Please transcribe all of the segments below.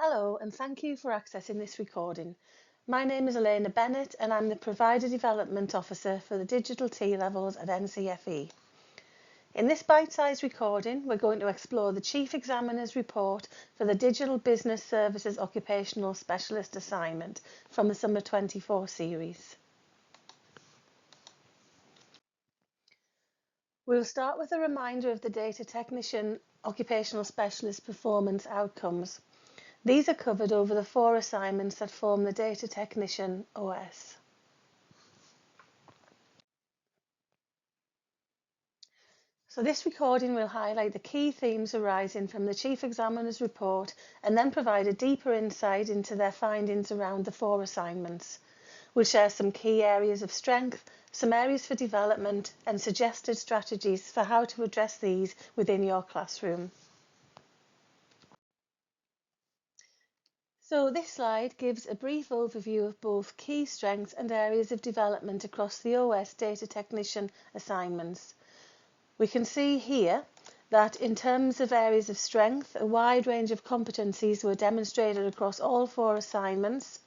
Hello and thank you for accessing this recording. My name is Elena Bennett and I'm the Provider Development Officer for the Digital T-Levels at NCFE. In this bite-sized recording, we're going to explore the Chief Examiner's report for the Digital Business Services Occupational Specialist assignment from the Summer 24 series. We'll start with a reminder of the Data Technician Occupational Specialist performance outcomes. These are covered over the 4 assignments that form the Data Technician OS. So this recording will highlight the key themes arising from the Chief Examiner's report and then provide a deeper insight into their findings around the 4 assignments. We'll share some key areas of strength, some areas for development and suggested strategies for how to address these within your classroom. So this slide gives a brief overview of both key strengths and areas of development across the OS Data Technician assignments. We can see here that in terms of areas of strength, a wide range of competencies were demonstrated across all 4 assignments.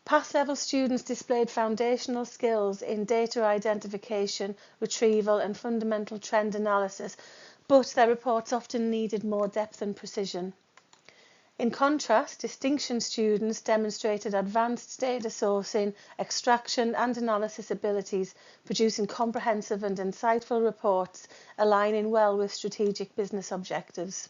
Pass level students displayed foundational skills in data identification, retrieval and fundamental trend analysis, but their reports often needed more depth and precision. In contrast, distinction students demonstrated advanced data sourcing, extraction and analysis abilities, producing comprehensive and insightful reports, aligning well with strategic business objectives.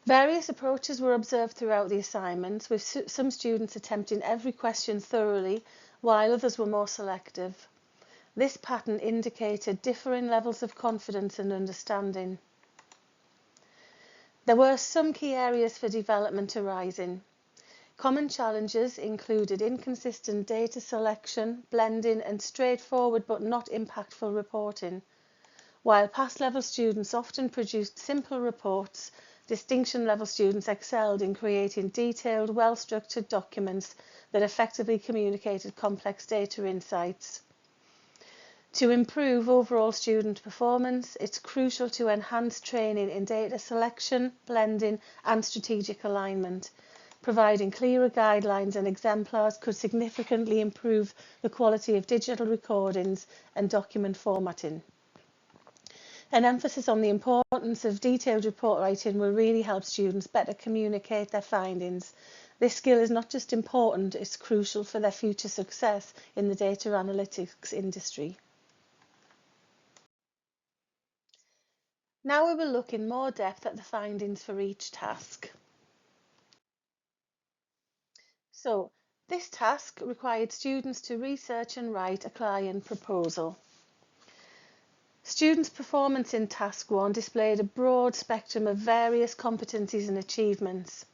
Various approaches were observed throughout the assignments, with some students attempting every question thoroughly, while others were more selective. This pattern indicated differing levels of confidence and understanding. There were some key areas for development arising. Common challenges included inconsistent data selection, blending and straightforward but not impactful reporting. While pass level students often produced simple reports, distinction level students excelled in creating detailed, well-structured documents that effectively communicated complex data insights. To improve overall student performance, it's crucial to enhance training in data selection, blending and strategic alignment. Providing clearer guidelines and exemplars could significantly improve the quality of digital recordings and document formatting. An emphasis on the importance of detailed report writing will really help students better communicate their findings. This skill is not just important, it's crucial for their future success in the data analytics industry. Now we will look in more depth at the findings for each task. So, this task required students to research and write a client proposal. Students' performance in Task 1 displayed a broad spectrum of various competencies and achievements.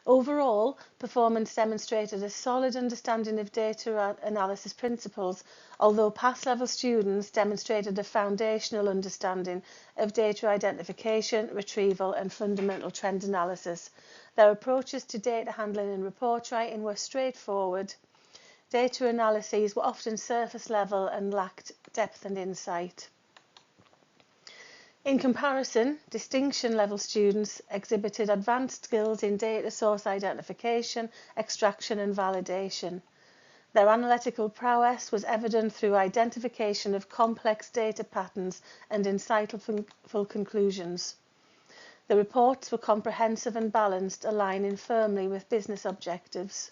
Overall, performance demonstrated a solid understanding of data analysis principles, although pass-level students demonstrated a foundational understanding of data identification, retrieval and fundamental trend analysis. Their approaches to data handling and report writing were straightforward. Data analyses were often surface level and lacked depth and insight. In comparison, distinction level students exhibited advanced skills in data source identification, extraction and validation. Their analytical prowess was evident through identification of complex data patterns and insightful conclusions. The reports were comprehensive and balanced, aligning firmly with business objectives.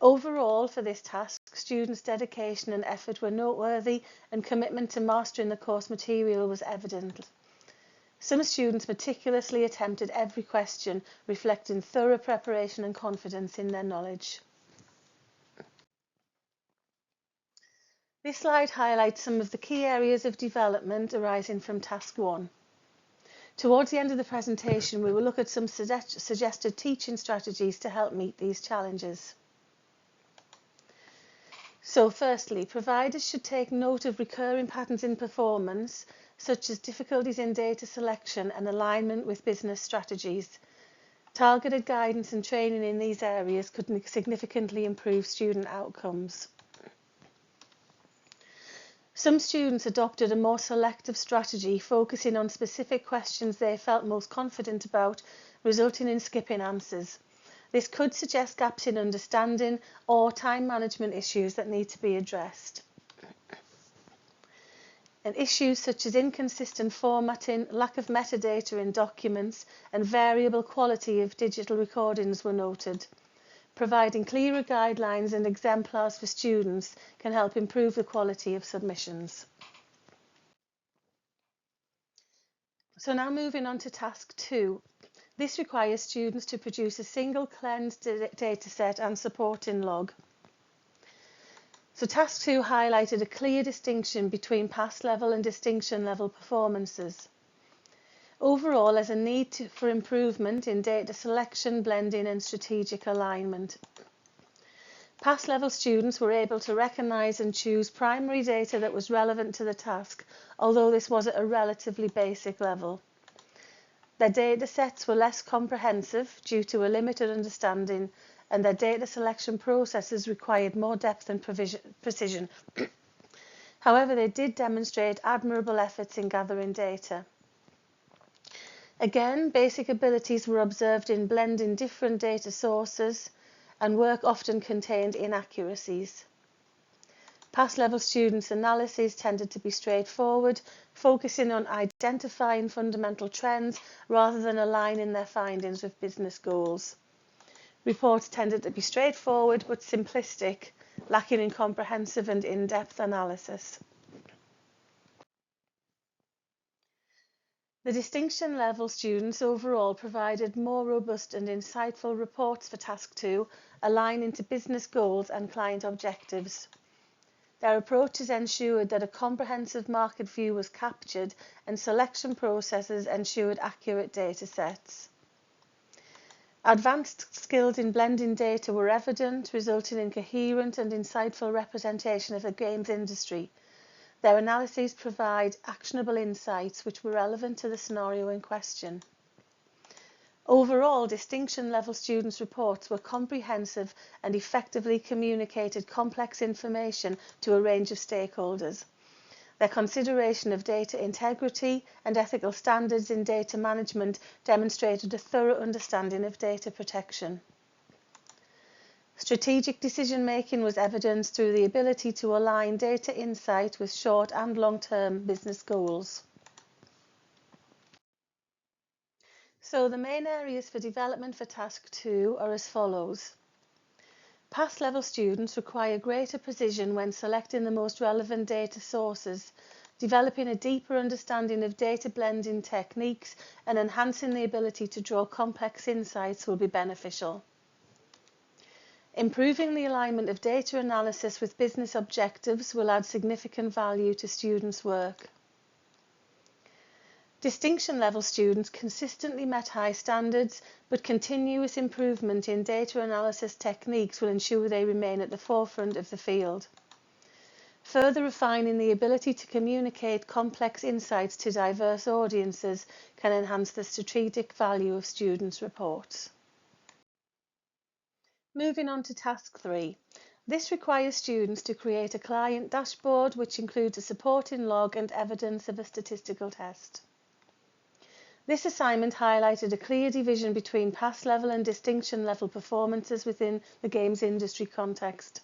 Overall, for this task, students' dedication and effort were noteworthy and commitment to mastering the course material was evident. Some students meticulously attempted every question, reflecting thorough preparation and confidence in their knowledge. This slide highlights some of the key areas of development arising from Task 1. Towards the end of the presentation, we will look at some suggested teaching strategies to help meet these challenges. So firstly, providers should take note of recurring patterns in performance, such as difficulties in data selection and alignment with business strategies. Targeted guidance and training in these areas could significantly improve student outcomes. Some students adopted a more selective strategy, focusing on specific questions they felt most confident about, resulting in skipping answers. This could suggest gaps in understanding or time management issues that need to be addressed. And issues such as inconsistent formatting, lack of metadata in documents, and variable quality of digital recordings were noted. Providing clearer guidelines and exemplars for students can help improve the quality of submissions. So now moving on to task 2. This requires students to produce a single cleansed dataset and supporting log. So task 2 highlighted a clear distinction between pass level and distinction level performances. Overall, there's a need for improvement in data selection, blending and strategic alignment. Pass level students were able to recognise and choose primary data that was relevant to the task, although this was at a relatively basic level. Their data sets were less comprehensive due to a limited understanding, and their data selection processes required more depth and precision. However, they did demonstrate admirable efforts in gathering data. Again, basic abilities were observed in blending different data sources, and work often contained inaccuracies. Pass level students' analyses tended to be straightforward, focusing on identifying fundamental trends rather than aligning their findings with business goals. Reports tended to be straightforward but simplistic, lacking in comprehensive and in-depth analysis. The distinction level students overall provided more robust and insightful reports for task 2, aligning to business goals and client objectives. Their approaches ensured that a comprehensive market view was captured and selection processes ensured accurate data sets. Advanced skills in blending data were evident, resulting in coherent and insightful representation of the games industry. Their analyses provide actionable insights which were relevant to the scenario in question. Overall, distinction level students' reports were comprehensive and effectively communicated complex information to a range of stakeholders. Their consideration of data integrity and ethical standards in data management demonstrated a thorough understanding of data protection. Strategic decision-making was evidenced through the ability to align data insight with short and long-term business goals. So the main areas for development for task 2 are as follows. Pass level students require greater precision when selecting the most relevant data sources. Developing a deeper understanding of data blending techniques and enhancing the ability to draw complex insights will be beneficial. Improving the alignment of data analysis with business objectives will add significant value to students' work. Distinction level students consistently met high standards, but continuous improvement in data analysis techniques will ensure they remain at the forefront of the field. Further refining the ability to communicate complex insights to diverse audiences can enhance the strategic value of students' reports. Moving on to task 3. This requires students to create a client dashboard which includes a supporting log and evidence of a statistical test. This assignment highlighted a clear division between pass level and distinction level performances within the games industry context.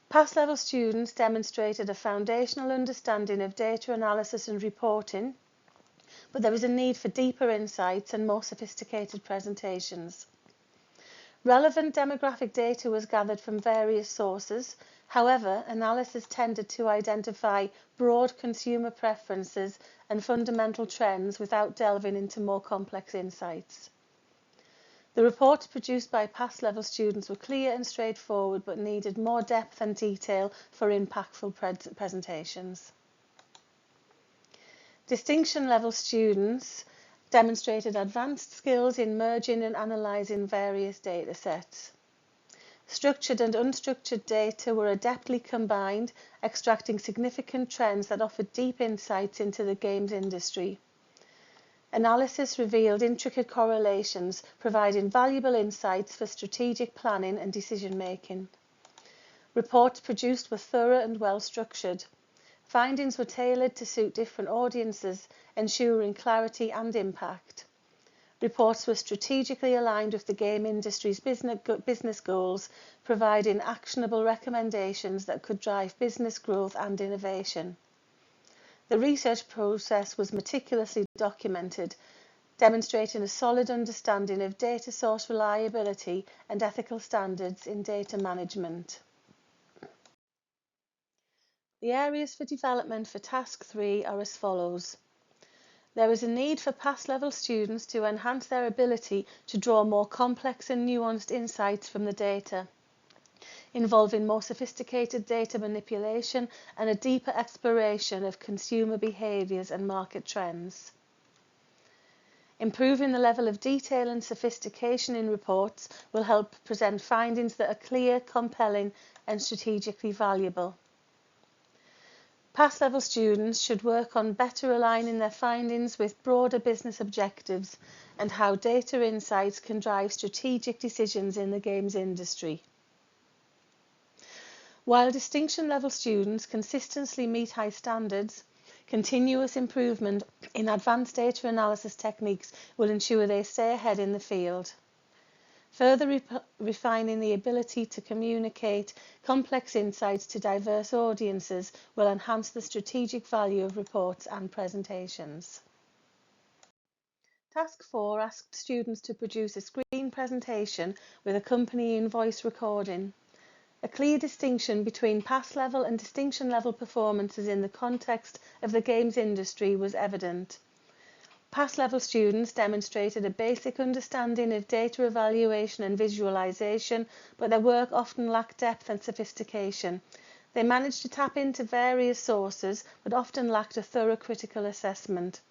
Pass level students demonstrated a foundational understanding of data analysis and reporting, but there was a need for deeper insights and more sophisticated presentations. Relevant demographic data was gathered from various sources. However, analysis tended to identify broad consumer preferences and fundamental trends without delving into more complex insights. The reports produced by pass level students were clear and straightforward, but needed more depth and detail for impactful presentations. Distinction level students demonstrated advanced skills in merging and analysing various data sets. Structured and unstructured data were adeptly combined, extracting significant trends that offered deep insights into the games industry. Analysis revealed intricate correlations, providing valuable insights for strategic planning and decision-making. Reports produced were thorough and well structured. Findings were tailored to suit different audiences, ensuring clarity and impact. Reports were strategically aligned with the game industry's business goals, providing actionable recommendations that could drive business growth and innovation. The research process was meticulously documented, demonstrating a solid understanding of data source reliability and ethical standards in data management. The areas for development for Task 3 are as follows. There is a need for pass-level students to enhance their ability to draw more complex and nuanced insights from the data, involving more sophisticated data manipulation and a deeper exploration of consumer behaviours and market trends. Improving the level of detail and sophistication in reports will help present findings that are clear, compelling and strategically valuable. Pass-level students should work on better aligning their findings with broader business objectives and how data insights can drive strategic decisions in the games industry. While distinction-level students consistently meet high standards, continuous improvement in advanced data analysis techniques will ensure they stay ahead in the field. Further refining the ability to communicate complex insights to diverse audiences will enhance the strategic value of reports and presentations. Task 4 asked students to produce a screen presentation with accompanying voice recording. A clear distinction between pass-level and distinction-level performances in the context of the games industry was evident. Pass-level students demonstrated a basic understanding of data evaluation and visualization, but their work often lacked depth and sophistication. They managed to tap into various sources, but often lacked a thorough critical assessment.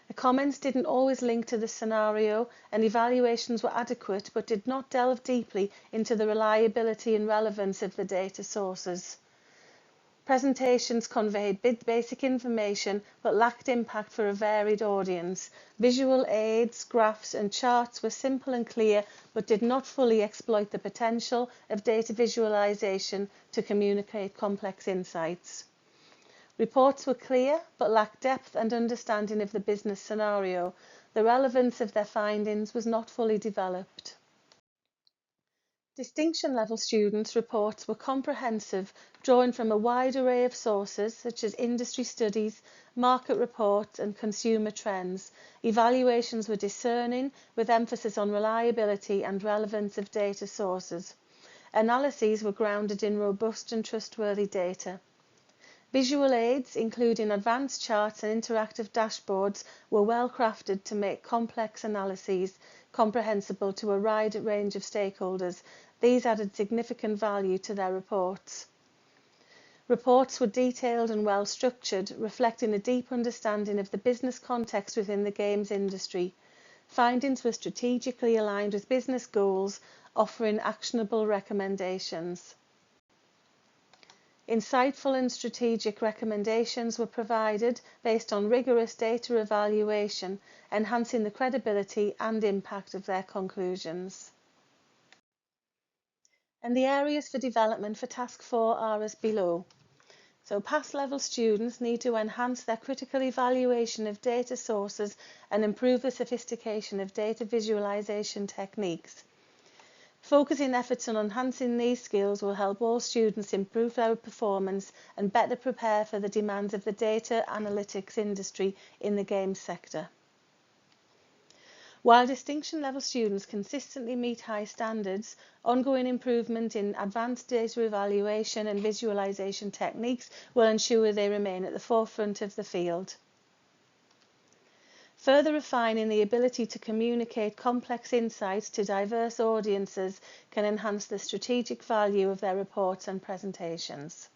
The comments didn't always link to the scenario, and evaluations were adequate, but did not delve deeply into the reliability and relevance of the data sources. Presentations conveyed basic information but lacked impact for a varied audience. Visual aids, graphs and charts were simple and clear but did not fully exploit the potential of data visualization to communicate complex insights. Reports were clear but lacked depth and understanding of the business scenario. The relevance of their findings was not fully developed. Distinction-level students' reports were comprehensive, drawing from a wide array of sources such as industry studies, market reports and consumer trends. Evaluations were discerning, with emphasis on reliability and relevance of data sources. Analyses were grounded in robust and trustworthy data. Visual aids, including advanced charts and interactive dashboards, were well crafted to make complex analyses comprehensible to a wide range of stakeholders. These added significant value to their reports. Reports were detailed and well structured, reflecting a deep understanding of the business context within the games industry. Findings were strategically aligned with business goals, offering actionable recommendations. Insightful and strategic recommendations were provided based on rigorous data evaluation, enhancing the credibility and impact of their conclusions. And the areas for development for Task 4 are as below. So pass-level students need to enhance their critical evaluation of data sources and improve the sophistication of data visualization techniques. Focusing efforts on enhancing these skills will help all students improve their performance and better prepare for the demands of the data analytics industry in the games sector. While distinction-level students consistently meet high standards, ongoing improvement in advanced data evaluation and visualization techniques will ensure they remain at the forefront of the field. Further refining the ability to communicate complex insights to diverse audiences can enhance the strategic value of their reports and presentations.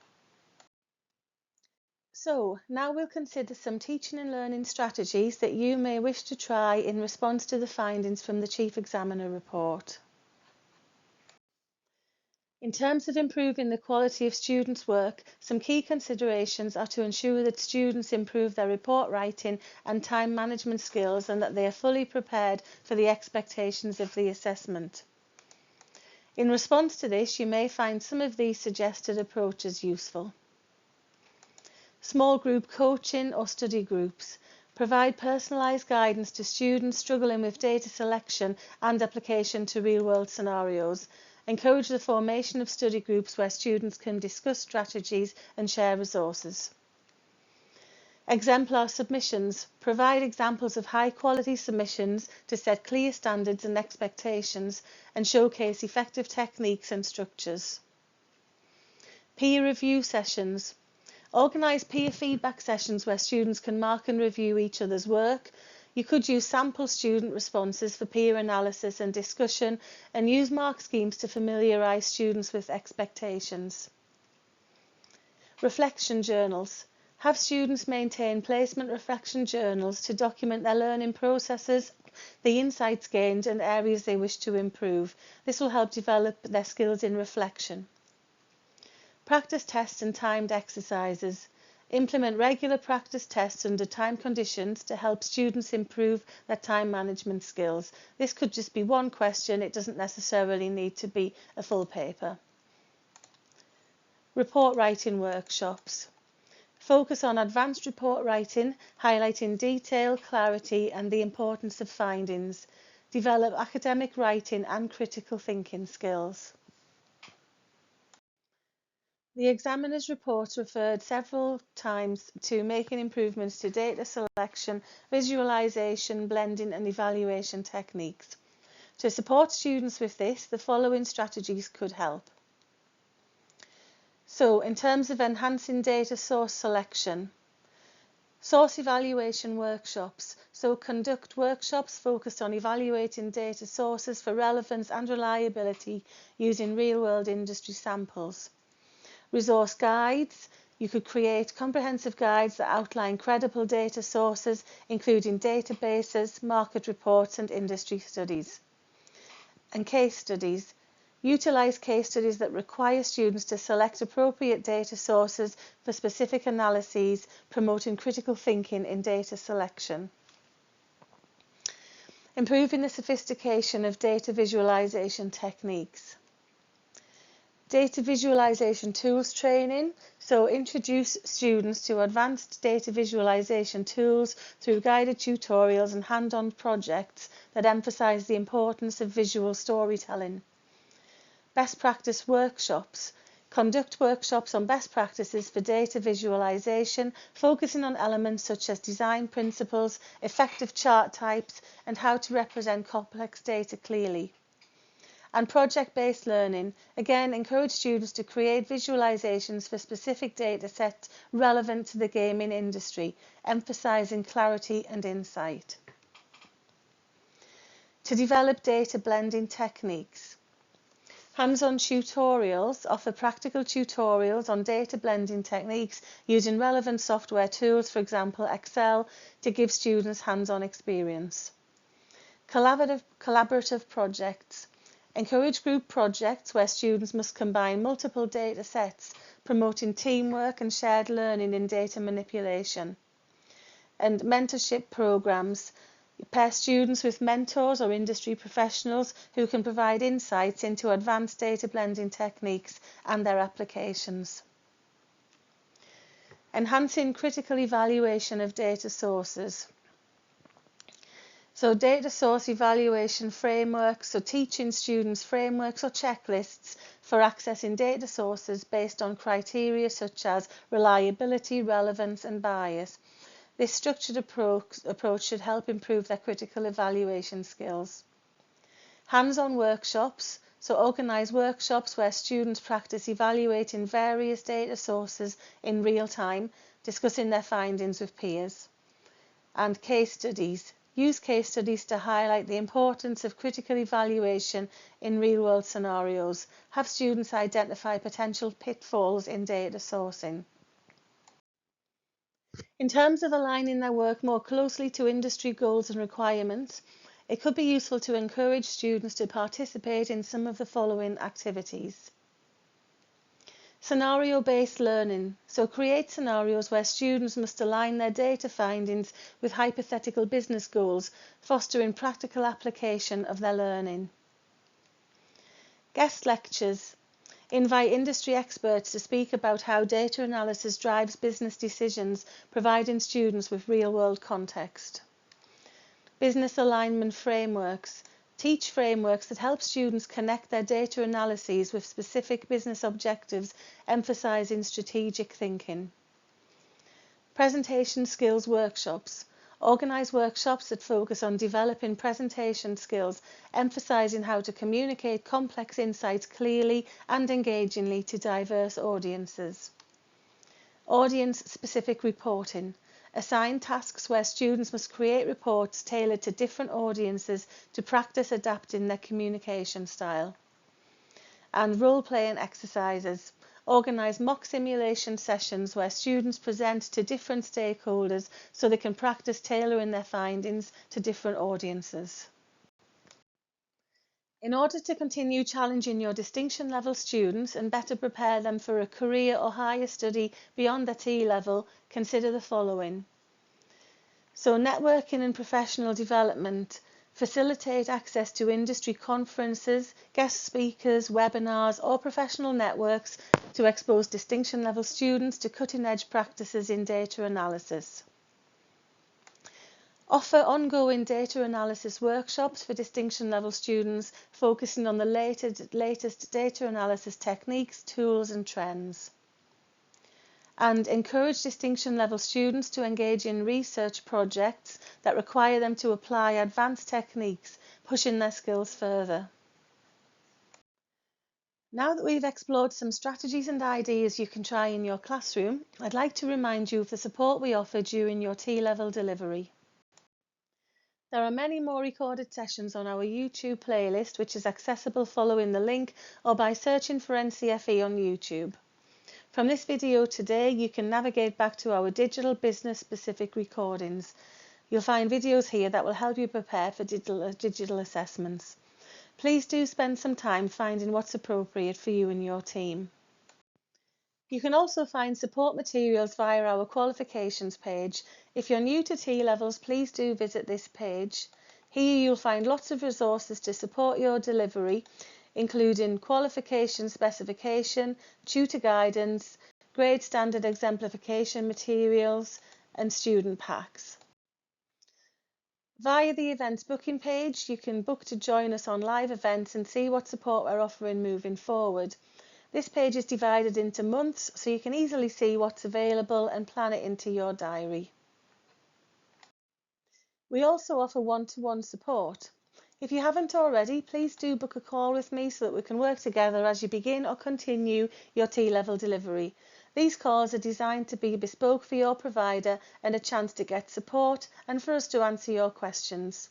So, now we'll consider some teaching and learning strategies that you may wish to try in response to the findings from the Chief Examiner report. In terms of improving the quality of students' work, some key considerations are to ensure that students improve their report writing and time management skills and that they are fully prepared for the expectations of the assessment. In response to this, you may find some of these suggested approaches useful. Small group coaching or study groups. Provide personalised guidance to students struggling with data selection and application to real-world scenarios. Encourage the formation of study groups where students can discuss strategies and share resources. Exemplar submissions. Provide examples of high-quality submissions to set clear standards and expectations and showcase effective techniques and structures. Peer review sessions. Organise peer feedback sessions where students can mark and review each other's work. You could use sample student responses for peer analysis and discussion and use mark schemes to familiarise students with expectations. Reflection journals. Have students maintain placement reflection journals to document their learning processes, the insights gained and areas they wish to improve. This will help develop their skills in reflection. Practice tests and timed exercises. Implement regular practice tests under time conditions to help students improve their time management skills. This could just be one question, it doesn't necessarily need to be a full paper. Report writing workshops. Focus on advanced report writing, highlighting detail, clarity and the importance of findings. Develop academic writing and critical thinking skills. The examiner's report referred several times to making improvements to data selection, visualisation, blending and evaluation techniques. To support students with this, the following strategies could help. So, in terms of enhancing data source selection, source evaluation workshops. So, conduct workshops focused on evaluating data sources for relevance and reliability using real-world industry samples. Resource guides. You could create comprehensive guides that outline credible data sources, including databases, market reports and industry studies. And case studies. Utilise case studies that require students to select appropriate data sources for specific analyses, promoting critical thinking in data selection. Improving the sophistication of data visualisation techniques. Data visualization tools training. So introduce students to advanced data visualization tools through guided tutorials and hand-on projects that emphasize the importance of visual storytelling. Best practice workshops. Conduct workshops on best practices for data visualization, focusing on elements such as design principles, effective chart types, and how to represent complex data clearly. And project-based learning. Again, encourage students to create visualizations for specific data sets relevant to the gaming industry, emphasizing clarity and insight. To develop data blending techniques. Hands-on tutorials offer practical tutorials on data blending techniques using relevant software tools, for example Excel, to give students hands-on experience. Collaborative projects. Encourage group projects where students must combine multiple data sets, promoting teamwork and shared learning in data manipulation. And mentorship programs. Pair students with mentors or industry professionals who can provide insights into advanced data blending techniques and their applications. Enhancing critical evaluation of data sources. So data source evaluation frameworks, so teaching students frameworks or checklists for accessing data sources based on criteria such as reliability, relevance and bias. This structured approach should help improve their critical evaluation skills. Hands-on workshops, so organise workshops where students practice evaluating various data sources in real time, discussing their findings with peers. And case studies. Use case studies to highlight the importance of critical evaluation in real-world scenarios. Have students identify potential pitfalls in data sourcing. In terms of aligning their work more closely to industry goals and requirements, it could be useful to encourage students to participate in some of the following activities. Scenario-based learning. So create scenarios where students must align their data findings with hypothetical business goals, fostering practical application of their learning. Guest lectures. Invite industry experts to speak about how data analysis drives business decisions, providing students with real-world context. Business alignment frameworks. Teach frameworks that help students connect their data analyses with specific business objectives, emphasising strategic thinking. Presentation skills workshops. Organise workshops that focus on developing presentation skills, emphasising how to communicate complex insights clearly and engagingly to diverse audiences. Audience-specific reporting. Assign tasks where students must create reports tailored to different audiences to practice adapting their communication style. And role-playing exercises. Organise mock simulation sessions where students present to different stakeholders so they can practice tailoring their findings to different audiences. In order to continue challenging your distinction level students and better prepare them for a career or higher study beyond their T-level, consider the following. So networking and professional development. Facilitate access to industry conferences, guest speakers, webinars or professional networks to expose distinction level students to cutting-edge practices in data analysis. Offer ongoing data analysis workshops for distinction level students, focusing on the latest data analysis techniques, tools and trends. And encourage distinction level students to engage in research projects that require them to apply advanced techniques, pushing their skills further. Now that we've explored some strategies and ideas you can try in your classroom, I'd like to remind you of the support we offer during your T-level delivery. There are many more recorded sessions on our YouTube playlist, which is accessible following the link or by searching for NCFE on YouTube. From this video today, you can navigate back to our digital business specific recordings. You'll find videos here that will help you prepare for digital assessments. Please do spend some time finding what's appropriate for you and your team. You can also find support materials via our qualifications page. If you're new to T-levels, please do visit this page. Here you'll find lots of resources to support your delivery, including qualification specification, tutor guidance, grade standard exemplification materials and student packs. Via the events booking page, you can book to join us on live events and see what support we're offering moving forward. This page is divided into months, so you can easily see what's available and plan it into your diary. We also offer one-to-one support. If you haven't already, please do book a call with me so that we can work together as you begin or continue your T-level delivery. These calls are designed to be bespoke for your provider and a chance to get support and for us to answer your questions.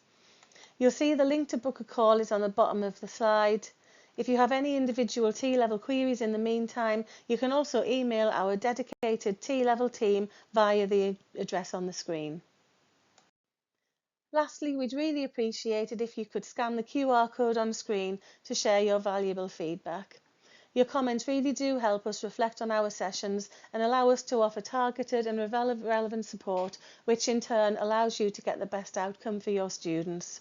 You'll see the link to book a call is on the bottom of the slide. If you have any individual T-level queries in the meantime, you can also email our dedicated T-level team via the address on the screen. Lastly, we'd really appreciate it if you could scan the QR code on screen to share your valuable feedback. Your comments really do help us reflect on our sessions and allow us to offer targeted and relevant support, which in turn allows you to get the best outcome for your students.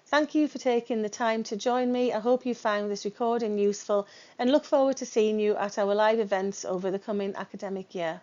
Thank you for taking the time to join me. I hope you found this recording useful and look forward to seeing you at our live events over the coming academic year.